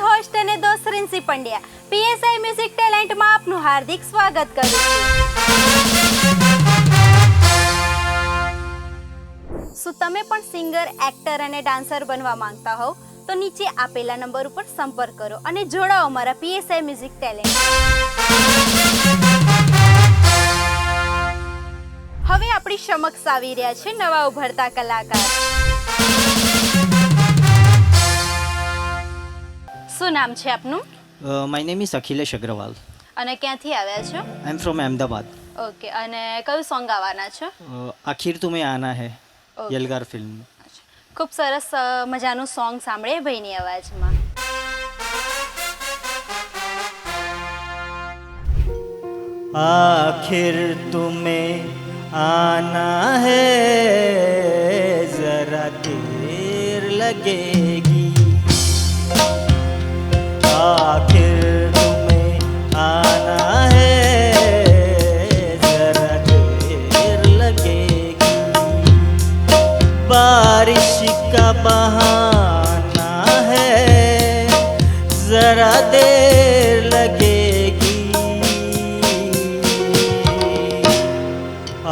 Host અને દોસ્ત રિન્સી Pandya PSI music ટેલેન્ટમાં આપનું હાર્દિક સ્વાગત કરું છું। શું તમે પણ સિંગર, એક્ટર અને ડાન્સર બનવા માંગતા હો તો નીચે આપેલા નંબર ઉપર સંપર્ક કરો અને જોડાઓ અમારા પીએસઆઈ મ્યુઝિક ટેલેન્ટ। હવે આપણી સમક્ષ આવી રહ્યા છે નવા ઉભરતા કલાકાર। શું નામ છે આપનું? My name is Akhilesh Agrawal. અને ક્યાંથી આવ્યા છો? I am from Ahmedabad. Okay, અને કયું સોંગ ગાવાના છો? આખિર તુમ્हें આના હૈ, યલગાર ફિલ્મ। ખૂબ સરસ મજાનું સોંગ સાંભળે ભાઈની અવાજમાં। आखिर तुम्हें आना है, जरा देर लगेगी। आखिर तुम्हें आना है, जरा देर लगेगी। बारिश का बहाना है, जरा देर लगेगी।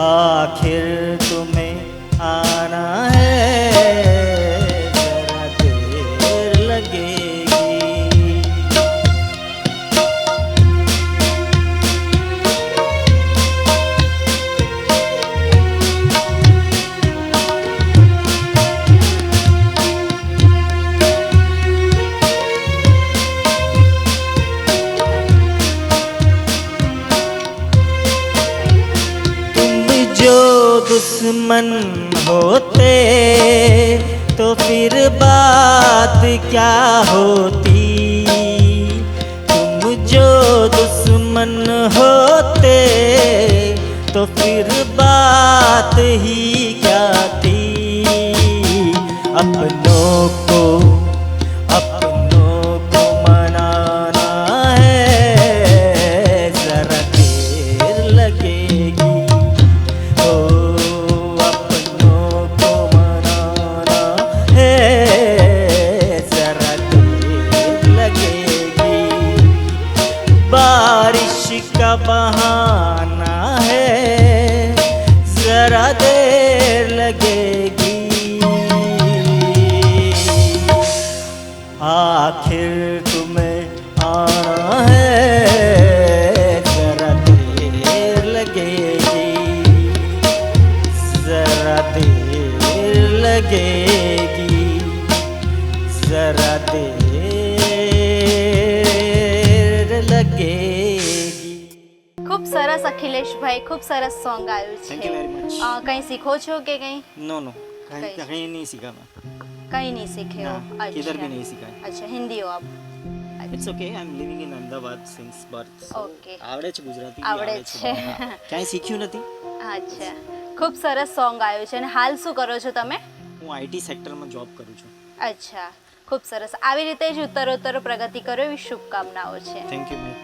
आखिर तुम्हें आना है, जरा देर लगेगी। जो दुश्मन होते तो फिर बात क्या होती। तुम जो दुश्मन होते तो फिर बात ही क्या थी। अपनों को मनाना है, जरा देर लगेगी। बारिश का बहाना है, जरा देर लगेगी। आखिर तुम्हें आना है, जरा देर लगेगी। जरा देर लगेगी, जरा देर लगेगी। ખૂબ સરસ અખિલેશભાઈ, ખૂબ સરસ સોંગ આવ્યું છે। Thank you very much. કંઈ શીખો છો કે કંઈ? नो नो कहीं नहीं सीखा मैं। કંઈ નહીં શીખે હો? ના, કિધર ભી નહીં सीखा है। અચ્છા, હિન્દી હો આપ? It's okay, I am living in Ahmedabad since birth. Okay, આવડે છે ગુજરાતી આવડે છે। ક્યાંય શીખ્યું નથી। અચ્છા, ખૂબ સરસ સોંગ આવ્યું છે। અને હાલ શું કરો છો તમે? હું આઈટી સેક્ટરમાં જોબ કરું છું। અચ્છા, ખૂબ સરસ। આવી રીતે જ ઉત્તરોત્તર પ્રગતિ કરો એવી શુભકામનાઓ છે। Thank you ma'am.